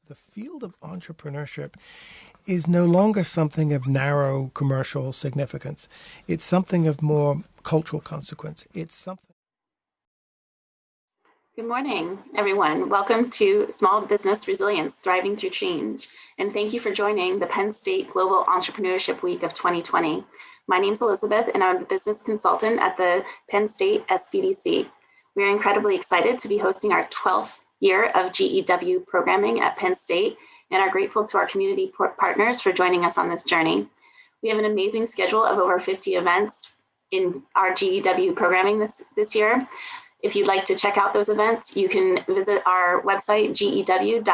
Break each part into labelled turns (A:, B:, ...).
A: the field of entrepreneurship is no longer something of narrow commercial significance. It's something of more cultural consequence. It's something.
B: Good morning, everyone. Welcome to Small Business Resilience, Thriving Through Change. And thank you for joining the Penn State Global Entrepreneurship Week of 2020. My name is Elizabeth, and I'm a business consultant at the Penn State Sbdc. We are incredibly excited to be hosting our 12th year of GEW programming at Penn State, and are grateful to our community partners for joining us on this journey. We have an amazing schedule of over 50 events in our GEW programming this year. If you'd like to check out those events, you can visit our website, gew.psu.edu.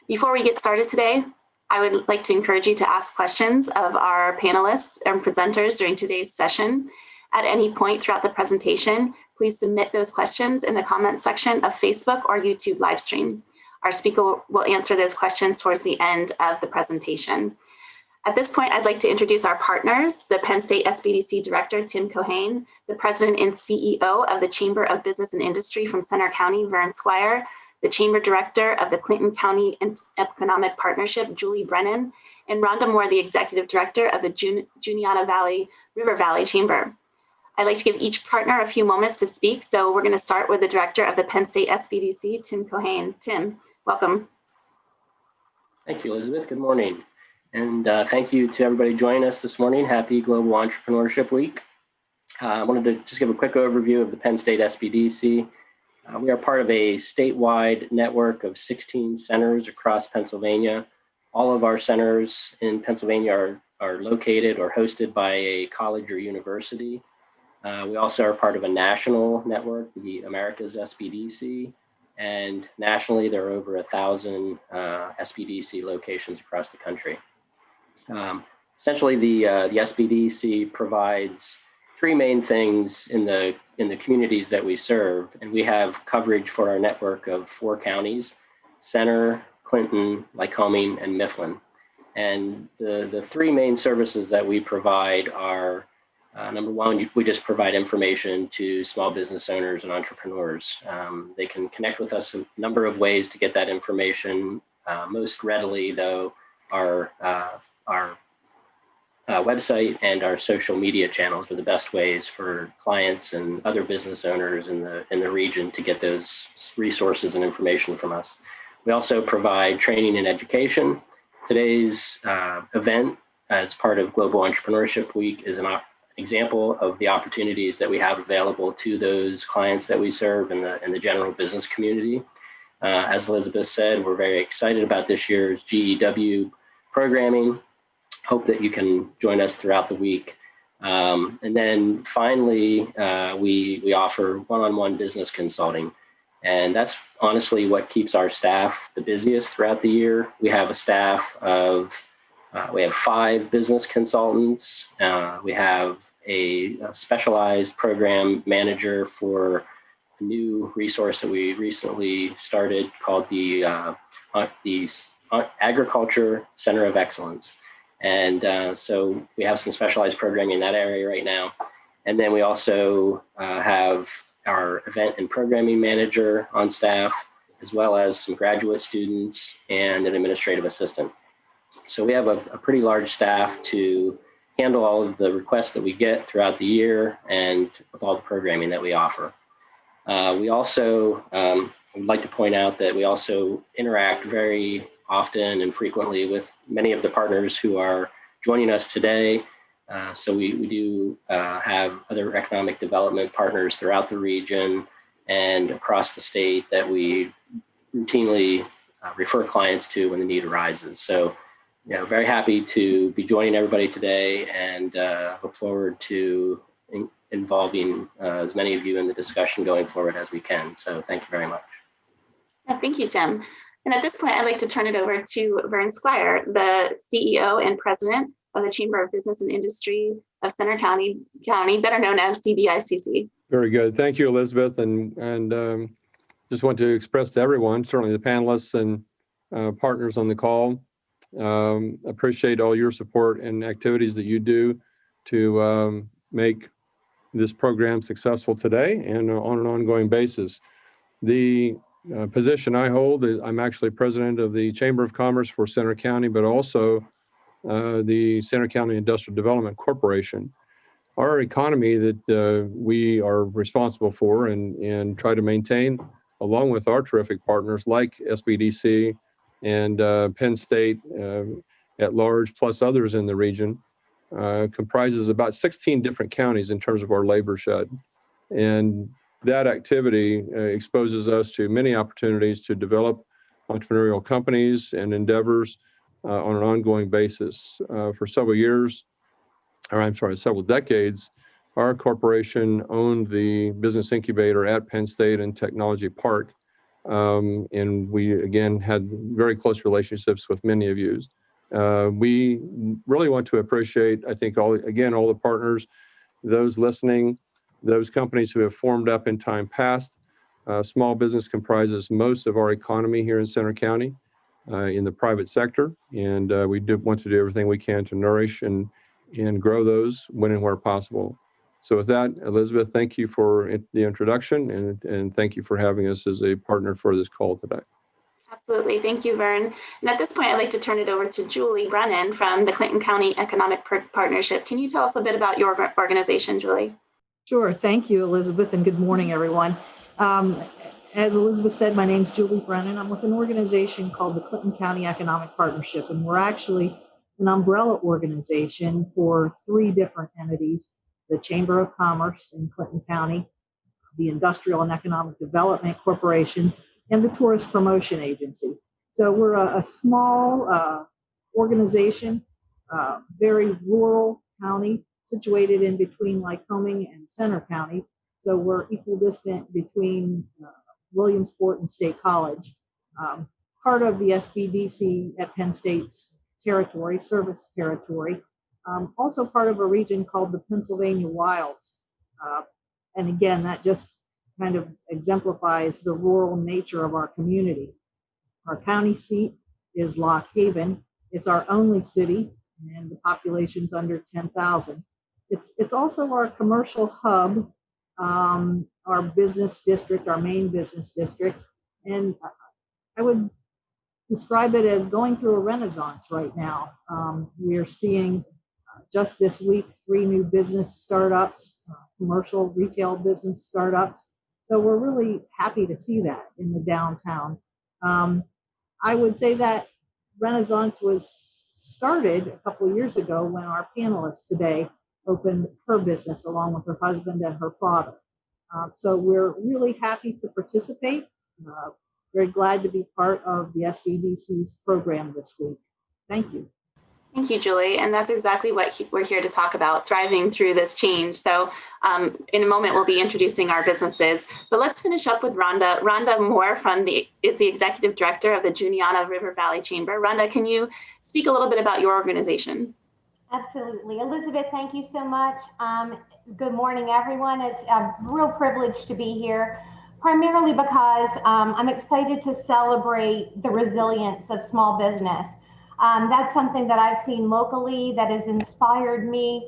B: Before we get started today, I would like to encourage you to ask questions of our panelists and presenters during today's session. At any point throughout the presentation, please submit those questions in the comments section of Facebook or YouTube livestream. Our speaker will answer those questions towards the end of the presentation. At this point, I'd like to introduce our partners, the Penn State Sbdc Director, Tim Cohane, the President and CEO of the Chamber of Business and Industry from Center County, Vern Squire, the Chamber Director of the Clinton County Economic Partnership, Julie Brennan, and Rhonda Moore, the Executive Director of the Juniata Valley River Valley Chamber. I'd like to give each partner a few moments to speak, so we're going to start with the Director of the Penn State Sbdc, Tim Cohane. Tim, welcome.
C: Thank you, Elizabeth. Good morning. And thank you to everybody joining us this morning. Happy Global Entrepreneurship Week. I wanted to just give a quick overview of the Penn State Sbdc. We are part of a statewide network of 16 centers across Pennsylvania. All of our centers in Pennsylvania are located or hosted by a college or university. We also are part of a national network, the America's Sbdc, and nationally there are over 1,000 Sbdc locations across the country. Essentially, the Sbdc provides three main things in the communities that we serve, and we have coverage for our network of 4 counties: Center, Clinton, Lycoming, and Mifflin. And the three main services that we provide are number one, we just provide information to small business owners and entrepreneurs. They can connect with us a number of ways to get that information. Most readily, though, our website and our social media channels are the best ways for clients and other business owners in the region to get those resources and information from us. We also provide training and education. Today's event, as part of Global Entrepreneurship Week, is an example of the opportunities that we have available to those clients that we serve in the general business community. As Elizabeth said, we're very excited about this year's GEW programming. Hope that you can join us throughout the week. And then finally, we offer one-on-one business consulting. And that's honestly what keeps our staff the busiest throughout the year. We have a staff of, we have 5 business consultants. We have a specialized program manager for a new resource that we recently started called the Agriculture Center of Excellence. And so we have some specialized programming in that area right now. And then we also have our event and programming manager on staff, as well as some graduate students and an administrative assistant. So we have a pretty large staff to handle all of the requests that we get throughout the year and with all the programming that we offer. We also would like to point out that we also interact very often and frequently with many of the partners who are joining us today. So we do have other economic development partners throughout the region and across the state that we routinely refer clients to when the need arises. So, very happy to be joining everybody today and look forward to involving as many of you in the discussion going forward as we can. So thank you very much.
B: Thank you, Tim. And at this point, I'd like to turn it over to Vern Squire, the CEO and President of the Chamber of Business and Industry of Center County, better known as CBICC.
D: Very good. Thank you, Elizabeth. And just want to express to everyone, certainly the panelists and partners on the call, appreciate all your support and activities that you do to make this program successful today and on an ongoing basis. The position I hold is I'm actually president of the Chamber of Commerce for Center County, but also the Center County Industrial Development Corporation. Our economy that we are responsible for and try to maintain, along with our terrific partners like Sbdc and Penn State at large, plus others in the region, comprises about 16 different counties in terms of our labor shed. And that activity exposes us to many opportunities to develop entrepreneurial companies and endeavors on an ongoing basis. For several decades, our corporation owned the business incubator at Penn State and Technology Park. And we, again, had very close relationships with many of you. We really want to appreciate, I think, all the partners, those listening, those companies who have formed up in time past. Small business comprises most of our economy here in Center County in the private sector. And we do want to do everything we can to nourish and grow those when and where possible. So with that, Elizabeth, thank you for the introduction and thank you for having us as a partner for this call today.
B: Absolutely. Thank you, Vern. And at this point, I'd like to turn it over to Julie Brennan from the Clinton County Economic Partnership. Can you tell us a bit about your organization, Julie?
E: Sure. Thank you, Elizabeth, and good morning, everyone. As Elizabeth said, my name's Julie Brennan. I'm with an organization called the Clinton County Economic Partnership, and we're actually an umbrella organization for 3 different entities: the Chamber of Commerce in Clinton County, the Industrial and Economic Development Corporation, and the Tourist Promotion Agency. So we're a small organization, very rural county, situated in between Lycoming and Center counties. So we're equidistant between Williamsport and State College. Part of the Sbdc at Penn State's territory, service territory. Also part of a region called the Pennsylvania Wilds. And again, that just kind of exemplifies the rural nature of our community. Our county seat is Lock Haven. It's our only city, and the population's under 10,000. It's also our commercial hub, our business district, our main business district. And I would describe it as going through a renaissance right now. We're seeing just this week 3 new business startups, commercial retail business startups. So we're really happy to see that in the downtown. I would say that renaissance was started a couple of years ago when our panelist today opened her business along with her husband and her father. So we're really happy to participate. Very glad to be part of the Sbdc's program this week. Thank you.
B: Thank you, Julie. And that's exactly what we're here to talk about, thriving through this change. So in a moment, we'll be introducing our businesses. But let's finish up with Rhonda. Rhonda Moore is the Executive Director of the Juniata River Valley Chamber. Rhonda, can you speak a little bit about your organization?
F: Absolutely. Elizabeth, thank you so much. Good morning, everyone. It's a real privilege to be here, primarily because I'm excited to celebrate the resilience of small business. That's something that I've seen locally that has inspired me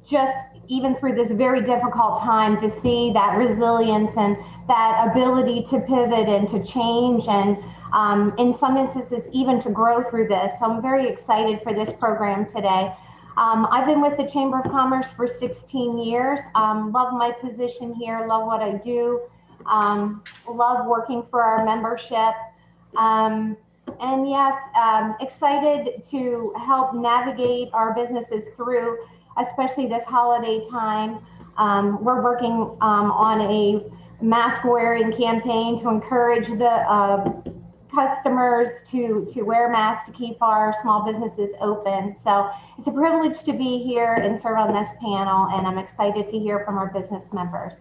F: just even through this very difficult time, to see that resilience and that ability to pivot and to change, and in some instances even to grow through this. So I'm very excited for this program today. I've been with the Chamber of Commerce for 16 years. Love my position here, love what I do, love working for our membership. And yes, excited to help navigate our businesses through, especially this holiday time. We're working on a mask wearing campaign to encourage the customers to wear masks to keep our small businesses open. So it's a privilege to be here and serve on this panel, and I'm excited to hear from our business members.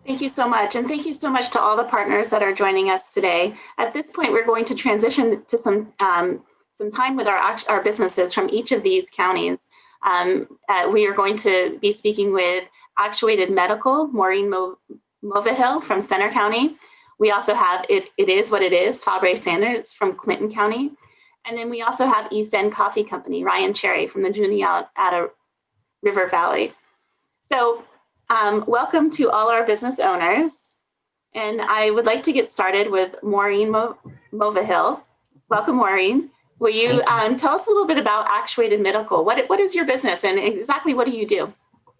B: Thank you so much. And thank you so much to all the partners that are joining us today. At this point, we're going to transition to some time with our businesses from each of these counties. We are going to be speaking with Actuated Medical, Maureen Movihill from Center County. We also have It Is What It Is, Fabre Sanders from Clinton County. And then we also have East End Coffee Company, Ryan Cherry from the Juniata River Valley. So welcome to all our business owners. And I would like to get started with Maureen Movahill. Welcome, Maureen. Will you tell us a little bit about Actuated Medical? What is your business and exactly what do you do?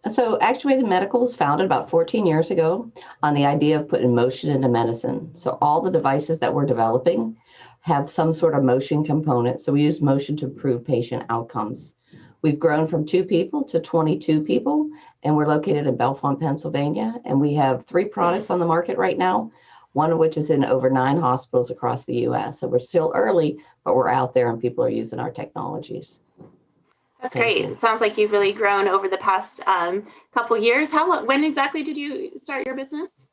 G: So Actuated Medical was founded about 14 years ago on the idea of putting motion into medicine. So all the devices that we're developing have some sort of motion component. So we use motion to improve patient outcomes. We've grown from 2 people to 22 people, and we're located in Bellefonte, Pennsylvania. And we have 3 products on the market right now, one of which is in over 9 hospitals across the US. So we're still early, but we're out there and people are using our technologies.
B: That's great. It sounds like you've really grown over the past couple years. When exactly did you start your business?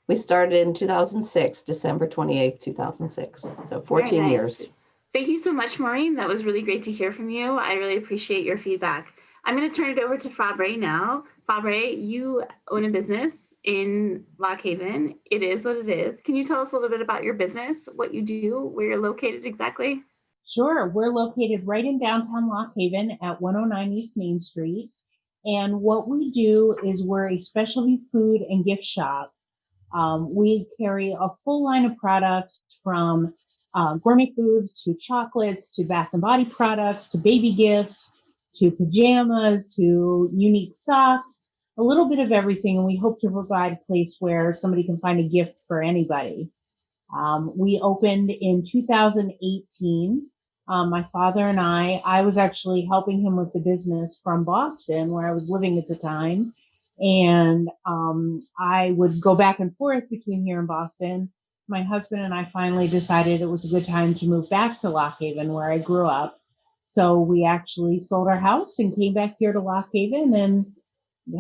G: We started in 2006, December 28th, 2006. So 14 years.
B: Thank you so much, Maureen. That was really great to hear from you. I really appreciate your feedback. I'm going to turn it over to Fabre now. Fabre, you own a business in Lock Haven. It is what it is. Can you tell us a little bit about your business, what you do, where you're located exactly?
H: Sure. We're located right in downtown Lock Haven at 109 East Main Street. And what we do is we're a specialty food and gift shop. We carry a full line of products from gourmet foods to chocolates to bath and body products to baby gifts to pajamas to unique socks, a little bit of everything. And we hope to provide a place where somebody can find a gift for anybody. We opened in 2018. My father and I was actually helping him with the business from Boston, where I was living at the time. And I would go back and forth between here and Boston. My husband and I finally decided it was a good time to move back to Lock Haven, where I grew up. So we actually sold our house and came back here to Lock Haven and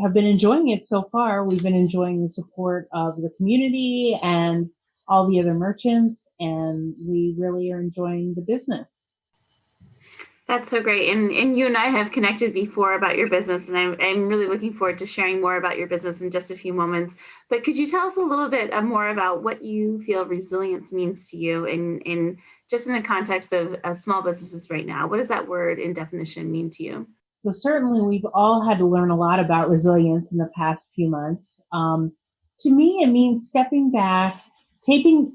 H: have been enjoying it so far. We've been enjoying the support of the community and all the other merchants, and we really are enjoying the business.
B: That's so great. And you and I have connected before about your business, and I'm really looking forward to sharing more about your business in just a few moments. But could you tell us a little bit more about what you feel resilience means to you in just in the context of small businesses right now? What does that word in definition mean to you?
H: So certainly we've all had to learn a lot about resilience in the past few months. To me, it means stepping back, taking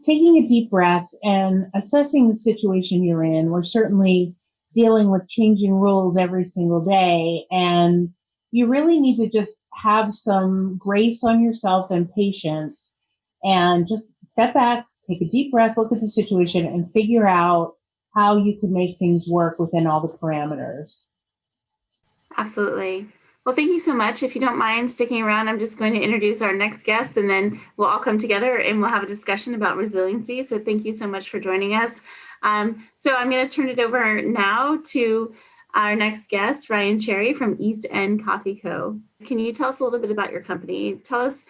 H: a deep breath and assessing the situation you're in. We're certainly dealing with changing rules every single day, and you really need to just have some grace on yourself and patience and just step back, take a deep breath, look at the situation and figure out how you can make things work within all the parameters.
B: Absolutely. Well, thank you so much. If you don't mind sticking around, I'm just going to introduce our next guest, and then we'll all come together and we'll have a discussion about resiliency. So thank you so much for joining us. So I'm going to turn it over now to our next guest, Ryan Cherry from East End Coffee Co. Can you tell us a little bit about your company? Tell us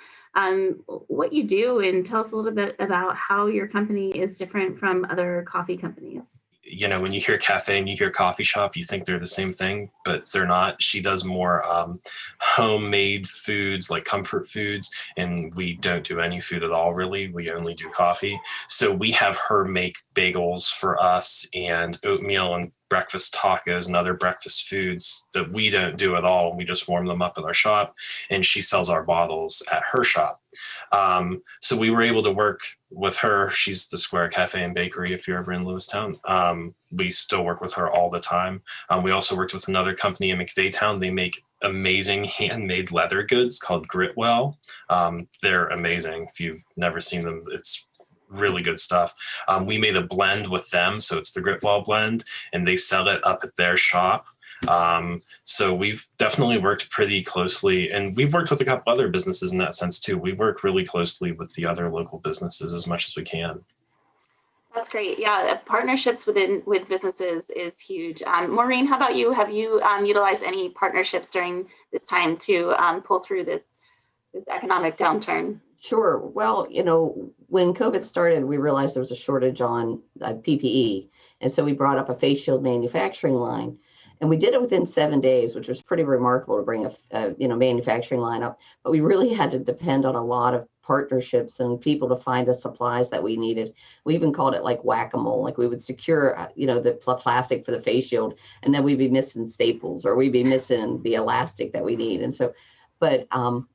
B: what you do and tell us a little bit about how your company is different from other coffee companies.
I: You know, when you hear cafe and you hear coffee shop, you think they're the same thing, but they're not. She does more homemade foods, like comfort foods, and we don't do any food at all, really. We only do coffee. So we have her make bagels for us and oatmeal and breakfast tacos and other breakfast foods that we don't do at all. We just warm them up in our shop, and she sells our bottles at her shop. So we were able to work with her. She's the Square Cafe and Bakery if you're ever in Lewistown. We still work with her all the time. We also worked with another company in McVeytown. They make amazing handmade leather goods called Gritwell. They're amazing. If you've never seen them, it's really good stuff. We made a blend with them. So it's the Gritwell blend, and they sell it up at their shop. So we've definitely worked pretty closely, and we've worked with a couple other businesses in that sense too. We work really closely with the other local businesses as much as we can.
B: That's great. Yeah, partnerships with businesses is huge. Maureen, how about you? Have you utilized any partnerships during this time to pull through this economic downturn?
G: Sure. Well, you know, when COVID started, we realized there was a shortage on PPE. And so we brought up a face shield manufacturing line. And we did it within 7 days, which was pretty remarkable to bring a manufacturing line up. But we really had to depend on a lot of partnerships and people to find the supplies that we needed. We even called it like whack-a-mole. Like we would secure, the plastic for the face shield, and then we'd be missing staples, or we'd be missing the elastic that we need. And so But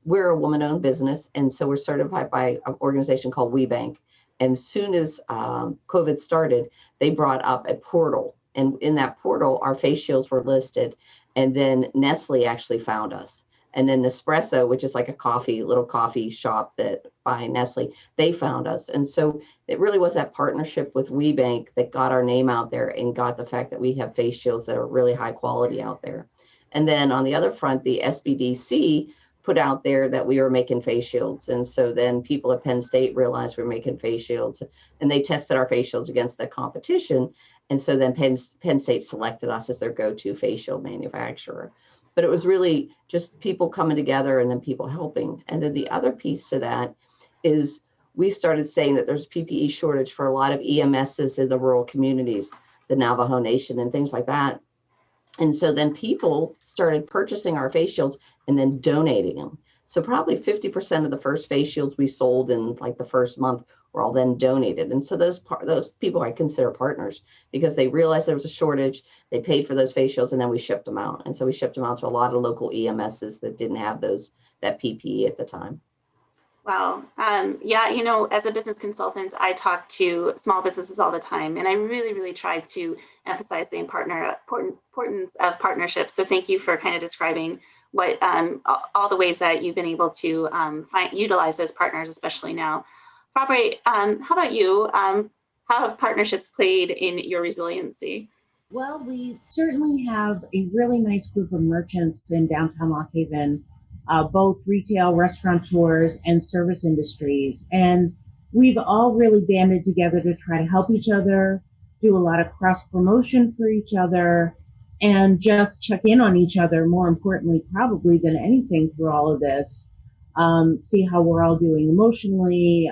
G: we're a woman-owned business, and so we're certified by an organization called WeBank. And soon as COVID started, they brought up a portal. And in that portal, our face shields were listed. And then Nestle actually found us. And then Nespresso, which is like a little coffee shop that by Nestle, they found us. And so it really was that partnership with WeBank that got our name out there and got the fact that we have face shields that are really high quality out there. And then on the other front, the Sbdc put out there that we were making face shields. And so then people at Penn State realized we're making face shields, and they tested our face shields against the competition. And so then Penn State selected us as their go-to face shield manufacturer. But it was really just people coming together and then people helping. And then the other piece to that is we started saying that there's PPE shortage for a lot of EMSs in the rural communities, the Navajo Nation and things like that. And so then people started purchasing our face shields and then donating them. So probably 50% of the first face shields we sold in like the first month were all then donated. And so those people I consider partners, because they realized there was a shortage, they paid for those face shields, and then we shipped them out. And so we shipped them out to a lot of local EMSs that didn't have that PPE at the time.
B: Wow. Yeah, you know, as a business consultant, I talk to small businesses all the time, and I really, really try to emphasize the importance of partnerships. So thank you for kind of describing what all the ways that you've been able to utilize those partners, especially now. Fabre, how about you? How have partnerships played in your resiliency?
H: Well, we certainly have a really nice group of merchants in downtown Lock Haven, both retail, restaurateurs, and service industries. And we've all really banded together to try to help each other, do a lot of cross-promotion for each other, and just check in on each other, more importantly, probably than anything through all of this. See how we're all doing emotionally,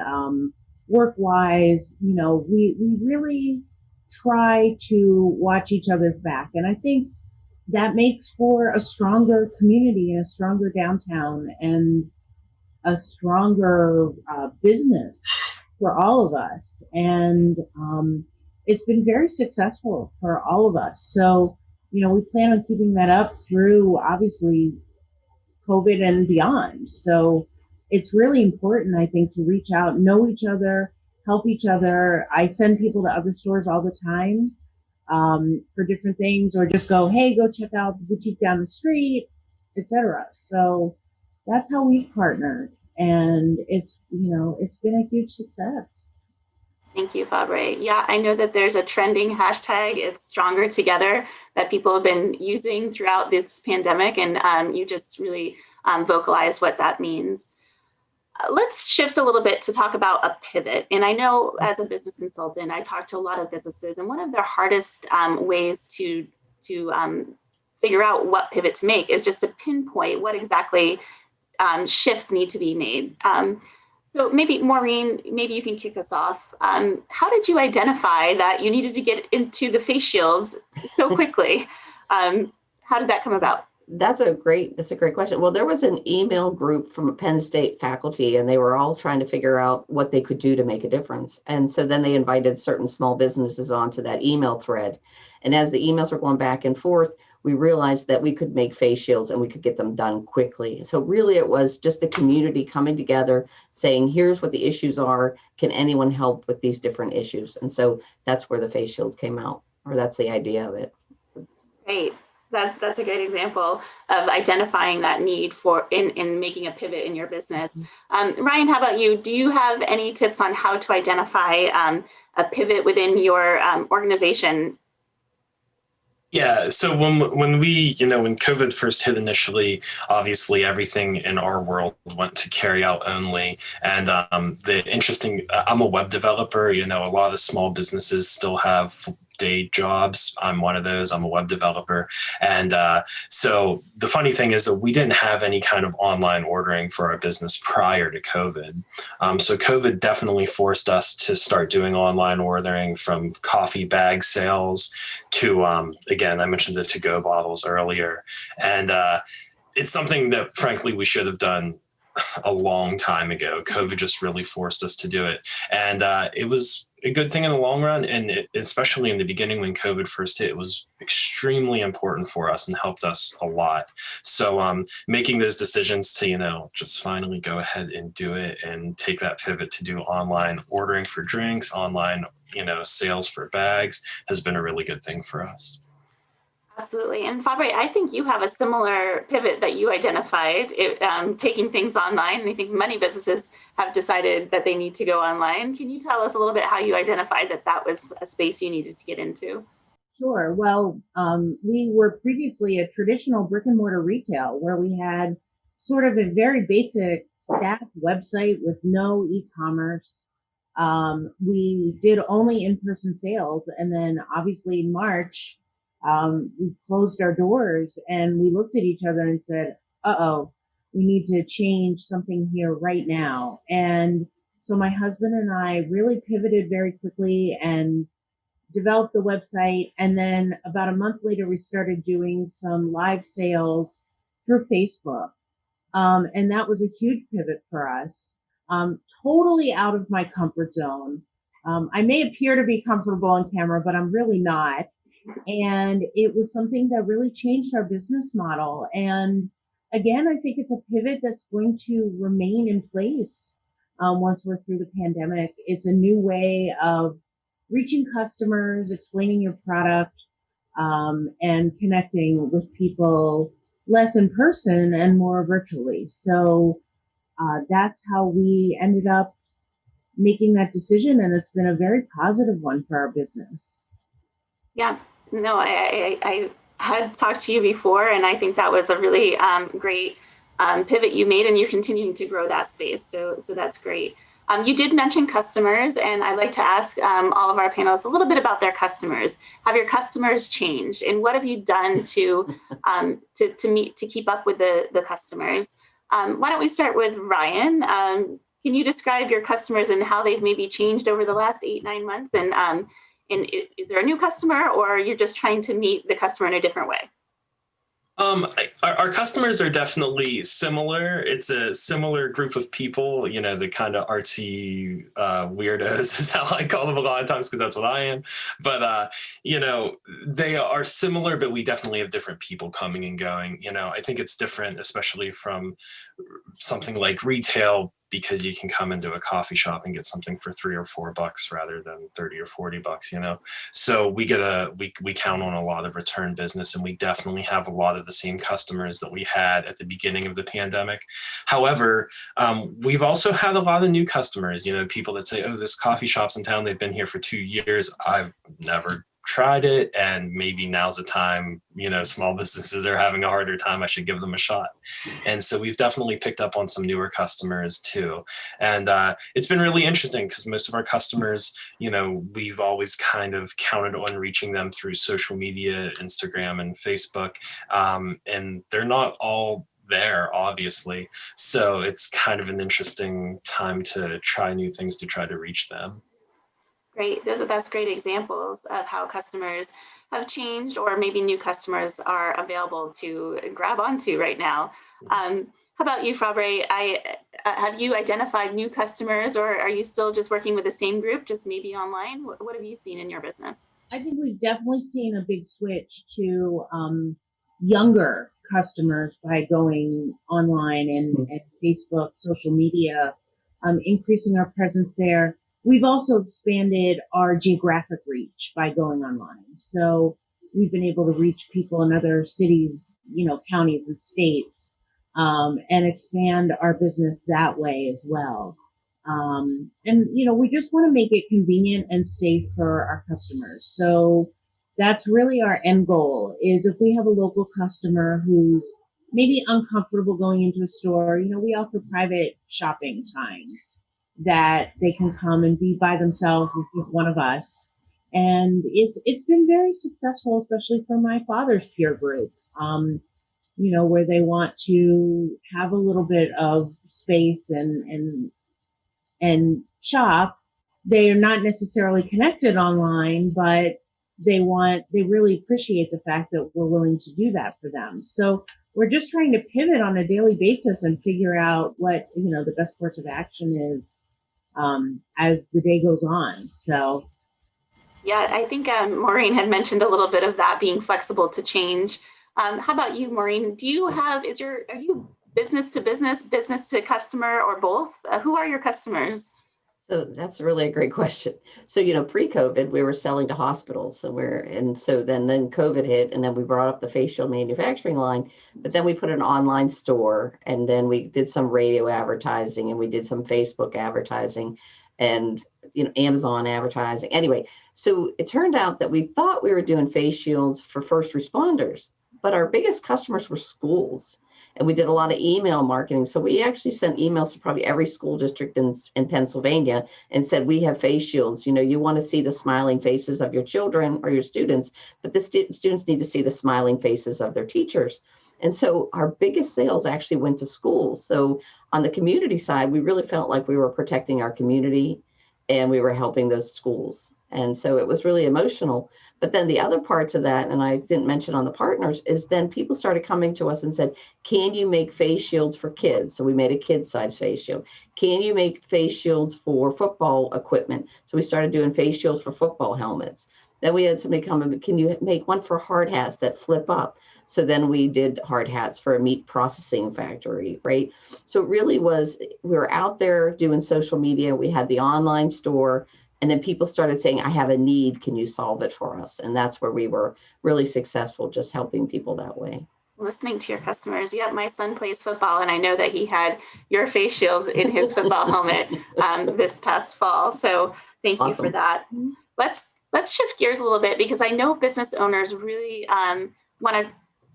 H: work-wise. You know, we really try to watch each other's back. And I think that makes for a stronger community and a stronger downtown and a stronger business for all of us. And it's been very successful for all of us. So, you know, we plan on keeping that up through, obviously, COVID and beyond. So it's really important, I think, to reach out, know each other, help each other. I send people to other stores all the time for different things, or just go, hey, go check out the boutique down the street, etc. So that's how we've partnered, and it's been a huge success.
B: Thank you, Fabre. Yeah, I know that there's a trending hashtag, it's Stronger Together, that people have been using throughout this pandemic, and you just really vocalized what that means. Let's shift a little bit to talk about a pivot. And I know as a business consultant, I talk to a lot of businesses, and one of their hardest ways to figure out what pivot to make is just to pinpoint what exactly shifts need to be made. So maybe, Maureen, maybe you can kick us off. How did you identify that you needed to get into the face shields so quickly? How did that come about?
G: That's a great question. Well, there was an email group from Penn State faculty, and they were all trying to figure out what they could do to make a difference. And so then they invited certain small businesses onto that email thread. And as the emails were going back and forth, we realized that we could make face shields and we could get them done quickly. So really it was just the community coming together saying, here's what the issues are. Can anyone help with these different issues? And so that's where the face shields came out, or that's the idea of it.
B: Great. That's a great example of identifying that need in making a pivot in your business. Ryan, how about you? Do you have any tips on how to identify a pivot within your organization?
I: Yeah, so when COVID first hit initially, obviously everything in our world went to carry out only. And I'm a web developer. You know, a lot of small businesses still have day jobs. I'm one of those. I'm a web developer. And so the funny thing is that we didn't have any kind of online ordering for our business prior to COVID. So COVID definitely forced us to start doing online ordering, from coffee bag sales to, again, I mentioned the to-go bottles earlier. And it's something that, frankly, we should have done a long time ago. COVID just really forced us to do it. And it was a good thing in the long run. And especially in the beginning when COVID first hit, it was extremely important for us and helped us a lot. So making those decisions to, just finally go ahead and do it and take that pivot to do online ordering for drinks, online, sales for bags has been a really good thing for us.
B: Absolutely. And Fabre, I think you have a similar pivot that you identified, taking things online. And I think many businesses have decided that they need to go online. Can you tell us a little bit how you identified that was a space you needed to get into?
H: Sure. Well, we were previously a traditional brick and mortar retail where we had sort of a very basic staff website with no e-commerce. We did only in-person sales. And then obviously in March, we closed our doors and we looked at each other and said, uh-oh, we need to change something here right now. And so my husband and I really pivoted very quickly and developed the website. And then about a month later, we started doing some live sales through Facebook. And that was a huge pivot for us. Totally out of my comfort zone. I may appear to be comfortable on camera, but I'm really not. And it was something that really changed our business model. And again, I think it's a pivot that's going to remain in place once we're through the pandemic. It's a new way of reaching customers, explaining your product, and connecting with people less in person and more virtually. So that's how we ended up making that decision. And it's been a very positive one for our business.
B: Yeah. No, I had talked to you before, and I think that was a really great pivot you made, and you're continuing to grow that space. So that's great. You did mention customers, and I'd like to ask all of our panelists a little bit about their customers. Have your customers changed, and what have you done to keep up with the customers? Why don't we start with Ryan? Can you describe your customers and how they've maybe changed over the last 8-9 months? And is there a new customer, or you're just trying to meet the customer in a different way?
I: Our customers are definitely similar. It's a similar group of people, the kind of artsy weirdos is how I call them a lot of times, because that's what I am. But, they are similar, but we definitely have different people coming and going. I think it's different, especially from something like retail, because you can come into a coffee shop and get something for $3 or $4 rather than $30 or $40, So we count on a lot of return business, and we definitely have a lot of the same customers that we had at the beginning of the pandemic. However, we've also had a lot of new customers, people that say, oh, this coffee shop's in town. They've been here for 2 years. I've never tried it, and maybe now's the time, small businesses are having a harder time, I should give them a shot. And so we've definitely picked up on some newer customers too. And it's been really interesting because most of our customers, we've always kind of counted on reaching them through social media, Instagram and Facebook. And they're not all there, obviously. So it's kind of an interesting time to try new things to try to reach them.
B: Great. That's great examples of how customers have changed, or maybe new customers are available to grab onto right now. How about you, Fabre? Have you identified new customers, or are you still just working with the same group, just maybe online? What have you seen in your business?
H: I think we've definitely seen a big switch to younger customers by going online and Facebook, social media, increasing our presence there. We've also expanded our geographic reach by going online. So we've been able to reach people in other cities, counties and states, and expand our business that way as well. And we just want to make it convenient and safe for our customers. So that's really our end goal, is if we have a local customer who's maybe uncomfortable going into a store, we offer private shopping times that they can come and be by themselves with one of us. And it's been very successful, especially for my father's peer group, where they want to have a little bit of space and shop. They are not necessarily connected online, but they really appreciate the fact that we're willing to do that for them. So we're just trying to pivot on a daily basis and figure out what, the best course of action is as the day goes on. So
B: yeah, I think Maureen had mentioned a little bit of that being flexible to change. How about you, Maureen? Are you business to business, business to customer, or both? Who are your customers?
G: So that's really a great question. So, pre-COVID, we were selling to hospitals. So then COVID hit, and then we brought up the face shield manufacturing line, but then we put an online store, and then we did some radio advertising, and we did some Facebook advertising, and Amazon advertising. Anyway, so it turned out that we thought we were doing face shields for first responders, but our biggest customers were schools. And we did a lot of email marketing. So we actually sent emails to probably every school district in Pennsylvania and said, we have face shields. You want to see the smiling faces of your children or your students, but the students need to see the smiling faces of their teachers. And so our biggest sales actually went to schools. So on the community side, we really felt like we were protecting our community and we were helping those schools. And so it was really emotional. But then the other parts of that, and I didn't mention on the partners, is then people started coming to us and said, can you make face shields for kids? So we made a kid-size face shield. Can you make face shields for football equipment? So we started doing face shields for football helmets. Then we had somebody come and, can you make one for hard hats that flip up? So then we did hard hats for a meat processing factory, right? So it really was, we were out there doing social media. We had the online store. And then people started saying, I have a need, can you solve it for us? And that's where we were really successful, just helping people that way.
B: Listening to your customers. Yeah, my son plays football, and I know that he had your face shields in his football helmet this past fall. So thank you for that. Let's shift gears a little bit, because I know business owners really want to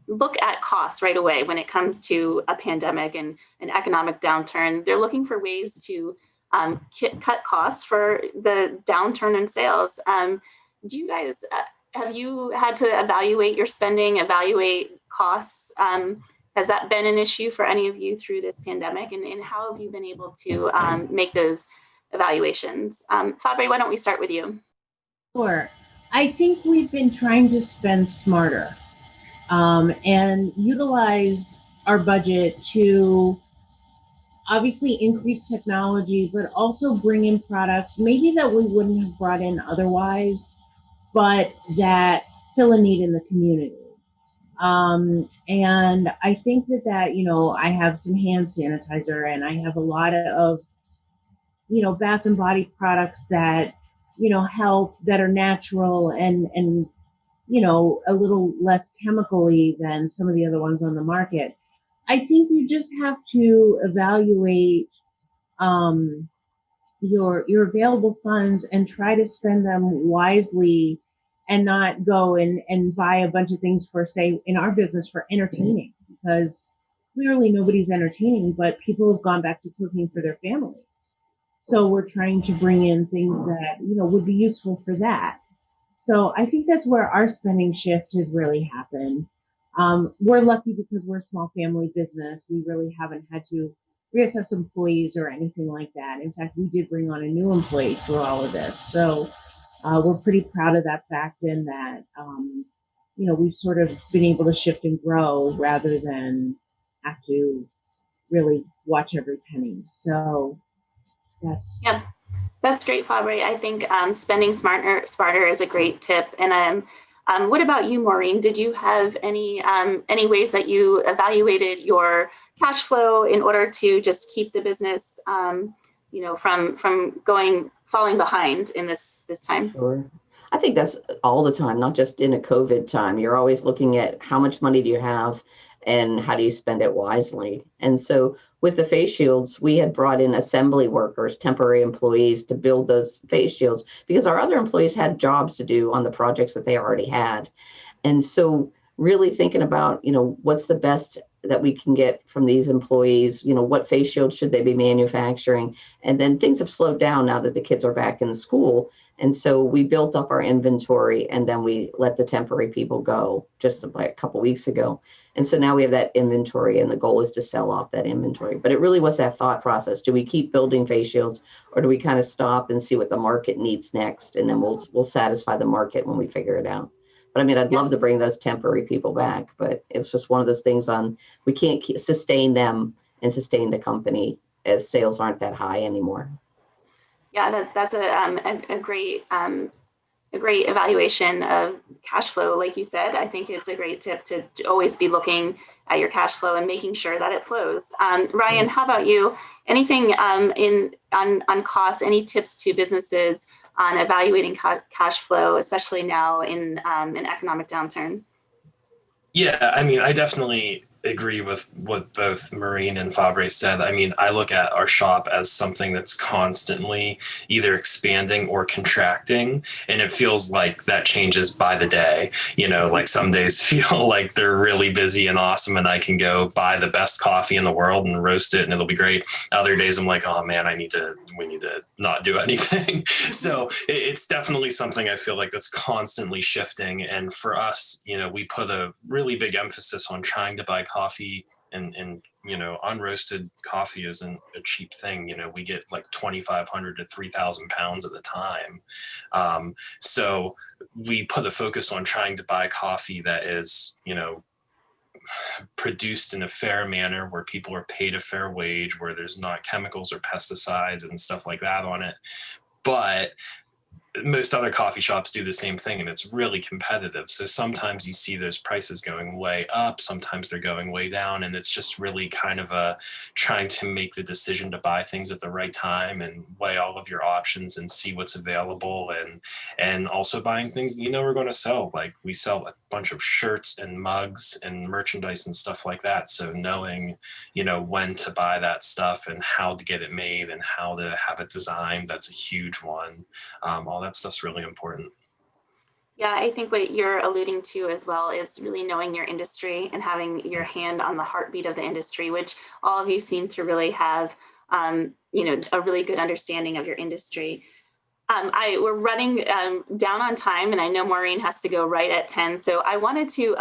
B: look at costs right away when it comes to a pandemic and an economic downturn. They're looking for ways to cut costs for the downturn in sales. Do you guys, have you had to evaluate your spending, evaluate costs? Has that been an issue for any of you through this pandemic? And how have you been able to make those evaluations? Fabre, why don't we start with you?
H: Sure. I think we've been trying to spend smarter and utilize our budget to obviously increase technology, but also bring in products maybe that we wouldn't have brought in otherwise, but that fill a need in the community. And I think that, I have some hand sanitizer, and I have a lot of, bath and body products that, help, that are natural and, a little less chemically than some of the other ones on the market. I think you just have to evaluate your available funds and try to spend them wisely, and not go and buy a bunch of things for, say, in our business, for entertaining, because clearly nobody's entertaining, but people have gone back to cooking for their families. So we're trying to bring in things that, would be useful for that. So I think that's where our spending shift has really happened. We're lucky because we're a small family business. We really haven't had to reassess employees or anything like that. In fact, we did bring on a new employee through all of this. So we're pretty proud of that fact, and that, we've sort of been able to shift and grow rather than have to really watch every penny. So
B: that's great, Fabre. I think spending smarter is a great tip. And what about you, Maureen? Did you have any ways that you evaluated your cash flow in order to just keep the business, from falling behind in this time?
G: Sure. I think that's all the time, not just in a COVID time. You're always looking at how much money do you have and how do you spend it wisely. And so with the face shields, we had brought in assembly workers, temporary employees, to build those face shields because our other employees had jobs to do on the projects that they already had. And so really thinking about, what's the best that we can get from these employees, what face shields should they be manufacturing? And then things have slowed down now that the kids are back in school. And so we built up our inventory, and then we let the temporary people go just like a couple weeks ago. And so now we have that inventory, and the goal is to sell off that inventory. But it really was that thought process. Do we keep building face shields, or do we kind of stop and see what the market needs next? And then we'll satisfy the market when we figure it out. But I mean, I'd love to bring those temporary people back, but it's just one of those things we can't sustain them and sustain the company as sales aren't that high anymore.
B: Yeah, that's a great evaluation of cash flow. Like you said, I think it's a great tip to always be looking at your cash flow and making sure that it flows. Ryan, how about you? Anything on costs? Any tips to businesses on evaluating cash flow, especially now in an economic downturn?
I: Yeah, I mean, I definitely agree with what both Maureen and Fabre said. I mean, I look at our shop as something that's constantly either expanding or contracting, and it feels like that changes by the day. You know, like some days feel like they're really busy and awesome, and I can go buy the best coffee in the world and roast it, and it'll be great. Other days I'm like, oh man, we need to not do anything. So it's definitely something I feel like that's constantly shifting. And for us, you know, we put a really big emphasis on trying to buy coffee, and you know, unroasted coffee isn't a cheap thing. You know, we get like 2,500 to 3,000 pounds at a time. So we put a focus on trying to buy coffee that is, you know, produced in a fair manner, where people are paid a fair wage, where there's not chemicals or pesticides and stuff like that on it. But most other coffee shops do the same thing, and it's really competitive. So sometimes you see those prices going way up, sometimes they're going way down, and it's just really kind of trying to make the decision to buy things at the right time and weigh all of your options and see what's available, and also buying things that you know we're going to sell. Like we sell a bunch of shirts and mugs and merchandise and stuff like that. So knowing, you know, when to buy that stuff and how to get it made and how to have it designed, that's a huge one. All that stuff's really important.
B: Yeah, I think what you're alluding to as well is really knowing your industry and having your hand on the heartbeat of the industry, which all of you seem to really have, you know, a really good understanding of your industry. We're running down on time, and I know Maureen has to go right at 10. So I wanted to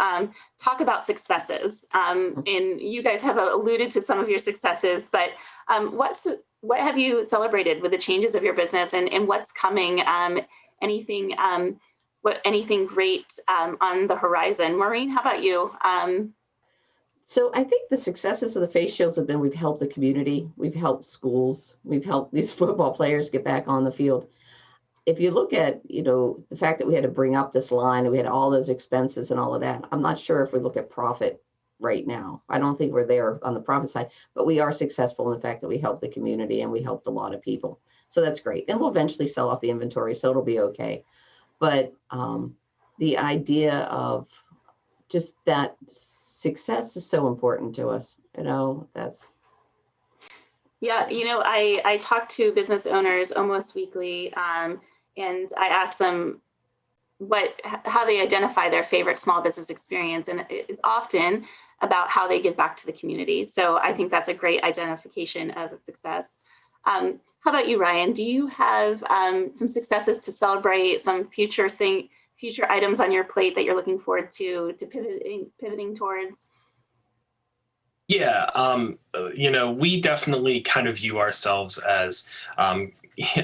B: talk about successes. And you guys have alluded to some of your successes, but what have you celebrated with the changes of your business, and what's coming? Anything great on the horizon? Maureen, how about you?
G: So I think the successes of the face shields have been, we've helped the community, we've helped schools, we've helped these football players get back on the field. If you look at, you know, the fact that we had to bring up this line and we had all those expenses and all of that, I'm not sure if we look at profit right now. I don't think we're there on the profit side, but we are successful in the fact that we helped the community and we helped a lot of people. So that's great. And we'll eventually sell off the inventory, so it'll be okay. But the idea of just that success is so important to us. You know, that's.
B: Yeah, you know, I talk to business owners almost weekly, and I ask them how they identify their favorite small business experience. And it's often about how they give back to the community. So I think that's a great identification of success. How about you, Ryan? Do you have some successes to celebrate, some future items on your plate that you're looking forward to pivoting towards?
I: Yeah, you know, we definitely kind of view ourselves as,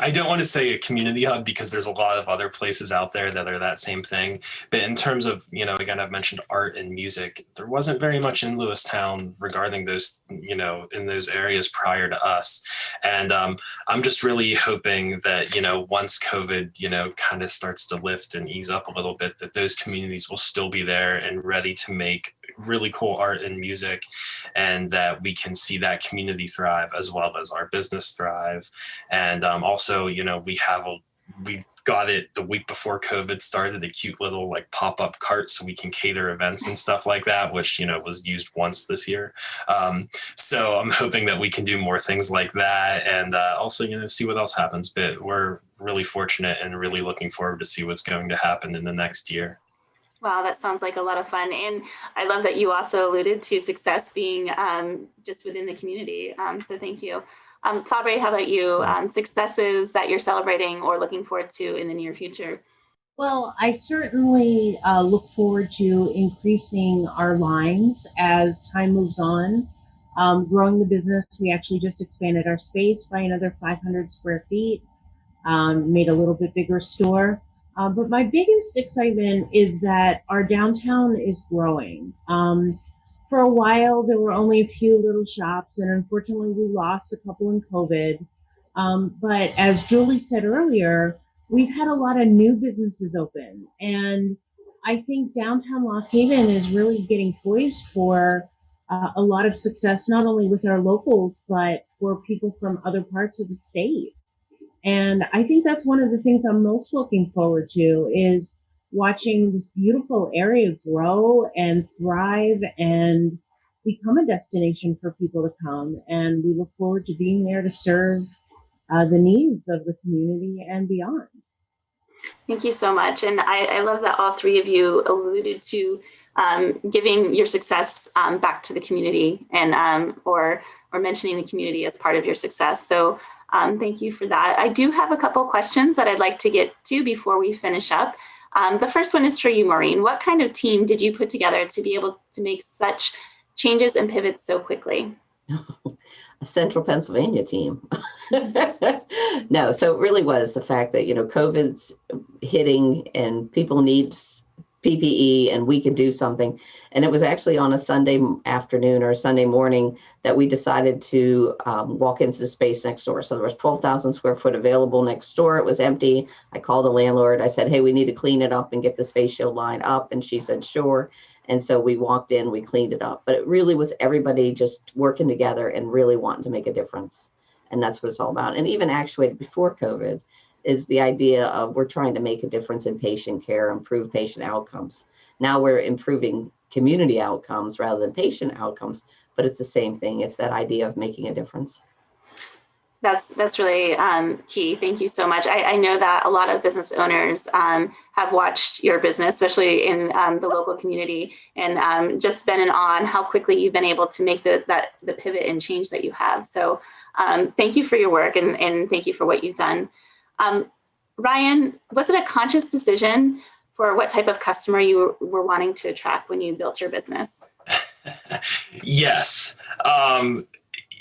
I: I don't want to say a community hub, because there's a lot of other places out there that are that same thing. But in terms of, you know, again, I've mentioned art and music. There wasn't very much in Lewistown regarding those, you know, in those areas prior to us. And I'm just really hoping that, you know, once COVID, you know, kind of starts to lift and ease up a little bit, that those communities will still be there and ready to make really cool art and music, and that we can see that community thrive as well as our business thrive. And also, you know, we got it the week before COVID started, a cute little like pop-up cart so we can cater events and stuff like that, which, you know, was used once this year. So I'm hoping that we can do more things like that, and also, you know, see what else happens. But we're really fortunate and really looking forward to see what's going to happen in the next year.
B: Wow, that sounds like a lot of fun. And I love that you also alluded to success being just within the community. So thank you. Fabre, how about you? Successes that you're celebrating or looking forward to in the near future?
H: Well, I certainly look forward to increasing our lines as time moves on. Growing the business, we actually just expanded our space by another 500 square feet, made a little bit bigger store. But my biggest excitement is that our downtown is growing. For a while, there were only a few little shops, and unfortunately, we lost a couple in COVID. But as Julie said earlier, we've had a lot of new businesses open. And I think downtown Lock Haven is really getting poised for a lot of success, not only with our locals, but for people from other parts of the state. And I think that's one of the things I'm most looking forward to is watching this beautiful area grow and thrive and become a destination for people to come. And we look forward to being there to serve the needs of the community and beyond.
B: Thank you so much. And I love that all three of you alluded to giving your success back to the community and or mentioning the community as part of your success. So thank you for that. I do have a couple questions that I'd like to get to before we finish up. The first one is for you, Maureen. What kind of team did you put together to be able to make such changes and pivots so quickly?
G: A Central Pennsylvania team. No, so it really was the fact that, COVID's hitting and people need PPE and we could do something. And it was actually on a Sunday afternoon or a Sunday morning that we decided to walk into the space next door. So there was 12,000 square foot available next door. It was empty. I called the landlord. I said, hey, we need to clean it up and get this face shield line up. And she said, sure. And so we walked in, we cleaned it up. But it really was everybody just working together and really wanting to make a difference. And that's what it's all about. And even actuated before COVID is the idea of we're trying to make a difference in patient care, improve patient outcomes. Now we're improving community outcomes rather than patient outcomes, but it's the same thing. It's that idea of making a difference.
B: That's really key. Thank you so much. I know that a lot of business owners have watched your business, especially in the local community, and just been in awe on how quickly you've been able to make the pivot and change that you have. So thank you for your work and thank you for what you've done. Ryan, was it a conscious decision for what type of customer you were wanting to attract when you built your business?
I: Yes.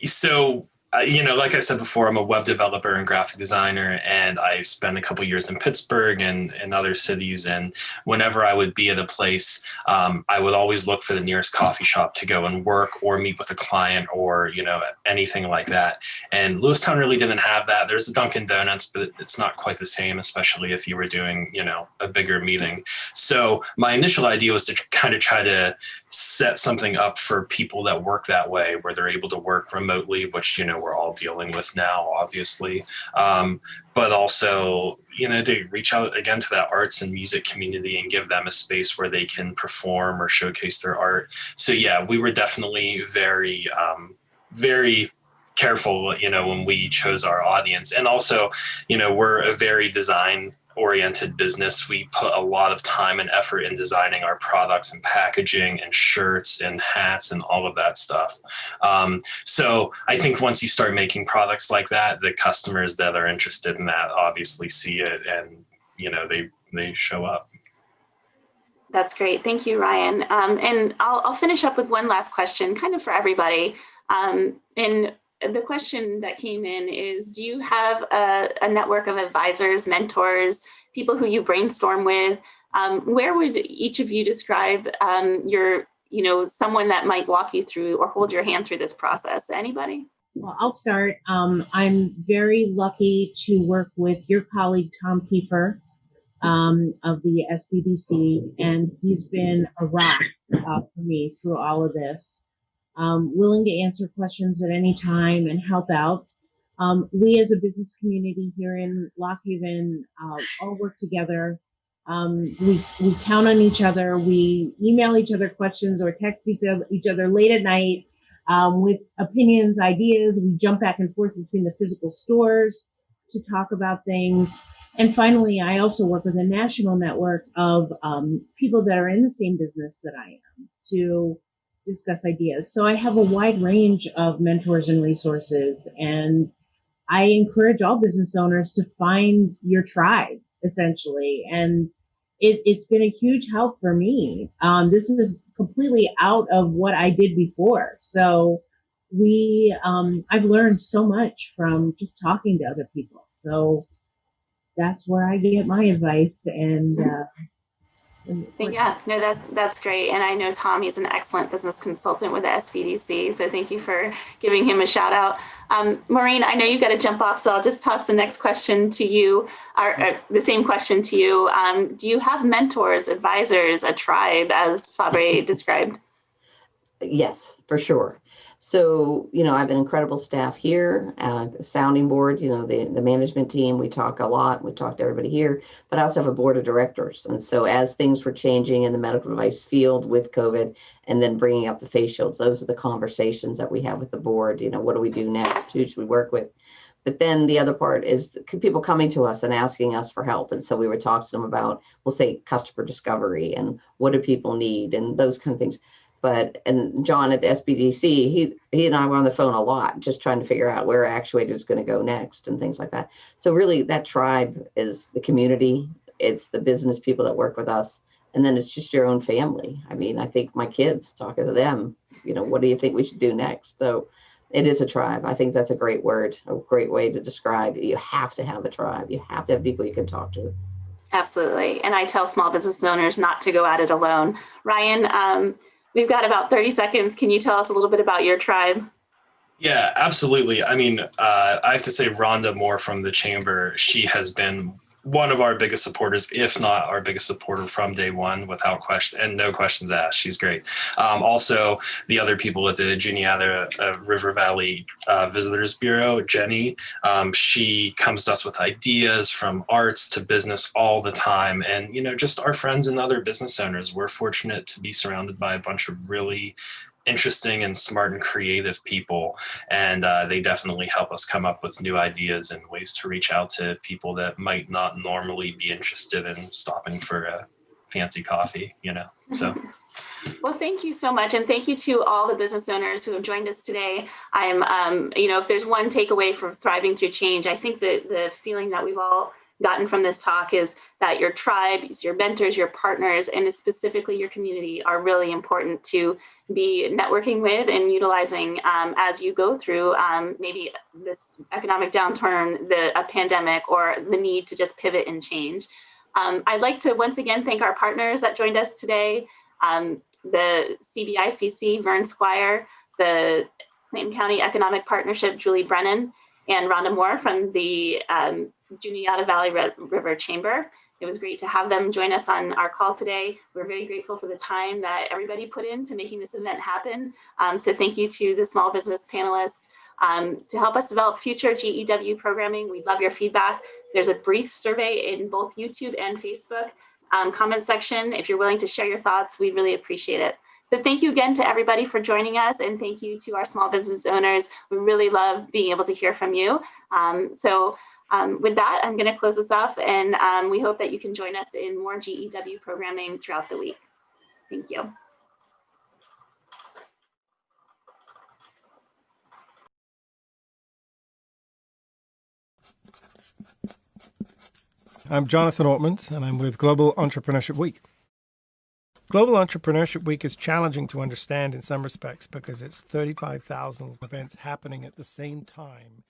I: So, like I said before, I'm a web developer and graphic designer, and I spent a couple years in Pittsburgh and other cities. And whenever I would be at a place, I would always look for the nearest coffee shop to go and work or meet with a client or, anything like that. And Lewistown really didn't have that. There's a Dunkin' Donuts, but it's not quite the same, especially if you were doing, a bigger meeting. So my initial idea was to kind of try to set something up for people that work that way, where they're able to work remotely, which, we're all dealing with now, obviously. But also, to reach out again to that arts and music community and give them a space where they can perform or showcase their art. So yeah, we were definitely very, very careful, when we chose our audience. And also, we're a very design-oriented business. We put a lot of time and effort in designing our products and packaging and shirts and hats and all of that stuff. So I think once you start making products like that, the customers that are interested in that obviously see it and, they show up.
B: That's great. Thank you, Ryan. And I'll finish up with one last question kind of for everybody. And the question that came in is, do you have a network of advisors, mentors, people who you brainstorm with? Where would each of you describe your, someone that might walk you through or hold your hand through this process? Anybody?
H: Well, I'll start. I'm very lucky to work with your colleague, Tom Kiefer, of the Sbdc, and he's been a rock for me through all of this. Willing to answer questions at any time and help out. We as a business community here in Lock Haven all work together. We count on each other. We email each other questions or text each other late at night with opinions, ideas. We jump back and forth between the physical stores to talk about things. And finally, I also work with a national network of people that are in the same business that I am to discuss ideas. So I have a wide range of mentors and resources, and I encourage all business owners to find your tribe, essentially. And it's been a huge help for me. This is completely out of what I did before. So I've learned so much from just talking to other people. So that's where I get my advice. And
B: Yeah, no, that's great. And I know Tommy's an excellent business consultant with the Sbdc. So thank you for giving him a shout out. Maureen, I know you've got to jump off, so I'll just toss the next question to you, or the same question to you. Do you have mentors, advisors, a tribe, as Fabre described?
G: Yes, for sure. So, I have an incredible staff here, sounding board, the management team, we talk a lot, we talk to everybody here, but I also have a board of directors. And so as things were changing in the medical device field with COVID and then bringing up the face shields, those are the conversations that we have with the board. What do we do next? Who should we work with? But then the other part is people coming to us and asking us for help. And so we would talk to them about, we'll say, customer discovery and what do people need and those kind of things. And John at the Sbdc, he and I were on the phone a lot, just trying to figure out where Actuator is going to go next and things like that. So really that tribe is the community. It's the business people that work with us. And then it's just your own family. I mean, I think my kids, talking to them, what do you think we should do next? So it is a tribe. I think that's a great word, a great way to describe it. You have to have a tribe. You have to have people you can talk to.
B: Absolutely. And I tell small business owners not to go at it alone. Ryan, we've got about 30 seconds. Can you tell us a little bit about your tribe?
I: Yeah, absolutely. I mean, I have to say Rhonda Moore from the Chamber, she has been one of our biggest supporters, if not our biggest supporter from day one, without question and no questions asked. She's great. Also, the other people at the Juniata River Valley Visitors Bureau, Jenny, she comes to us with ideas from arts to business all the time. And, just our friends and other business owners, we're fortunate to be surrounded by a bunch of really interesting and smart and creative people. And they definitely help us come up with new ideas and ways to reach out to people that might not normally be interested in stopping for a fancy coffee, so.
B: Well, thank you so much. And thank you to all the business owners who have joined us today. I'm, if there's one takeaway for thriving through change, I think that the feeling that we've all gotten from this talk is that your tribe, your mentors, your partners, and specifically your community are really important to be networking with and utilizing as you go through maybe this economic downturn, a pandemic, or the need to just pivot and change. I'd like to once again thank our partners that joined us today, the CBICC, Vern Squire, the Clayton County Economic Partnership, Julie Brennan, and Rhonda Moore from the Juniata Valley River Chamber. It was great to have them join us on our call today. We're very grateful for the time that everybody put into making this event happen. So thank you to the small business panelists. To help us develop future GEW programming, we'd love your feedback. There's a brief survey in both YouTube and Facebook comment section. If you're willing to share your thoughts, we'd really appreciate it. So thank you again to everybody for joining us, and thank you to our small business owners. We really love being able to hear from you. With that, I'm going to close this off, and we hope that you can join us in more GEW programming throughout the week. Thank you.
A: I'm Jonathan Ortmans, and I'm with Global Entrepreneurship Week. Global Entrepreneurship Week is challenging to understand in some respects because it's 35,000 events happening at the same time